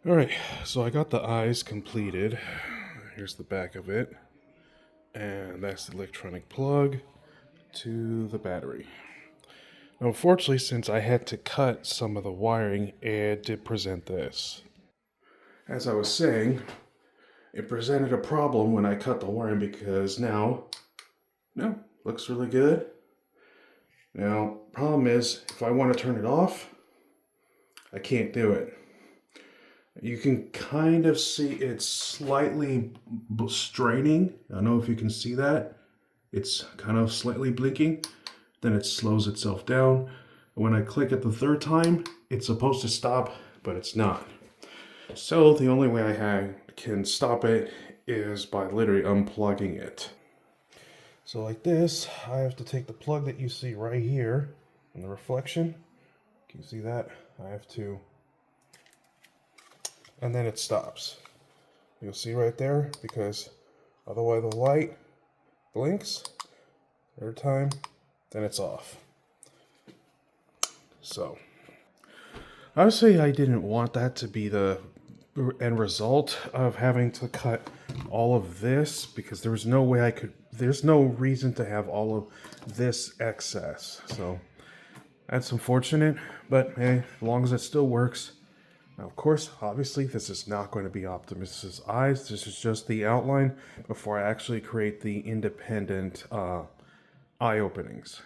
Alright, so I got the eyes completed. Here's the back of it. And that's the electronic plug to the battery. Now, unfortunately, since I had to cut some of the wiring, it did present this. As I was saying, it presented a problem when I cut the wiring because now, no, looks really good. Now, problem is, if I want to turn it off, I can't do it. You can kind of see it's slightly straining. I don't know if you can see that. It's kind of slightly blinking. Then it slows itself down. When I click it the third time, it's supposed to stop, but it's not. So the only way I can stop it is by literally unplugging it. So like this, I have to take the plug that you see right here in the reflection. Can you see that? I have to, and then it stops. You'll see right there, because otherwise the light blinks every time, then it's off. So obviously I didn't want that to be the end result of having to cut all of this, because there was no way there's no reason to have all of this excess. So that's unfortunate, but hey, as long as it still works. Now, of course, obviously, this is not going to be Optimus's eyes. This is just the outline before I actually create the independent eye openings.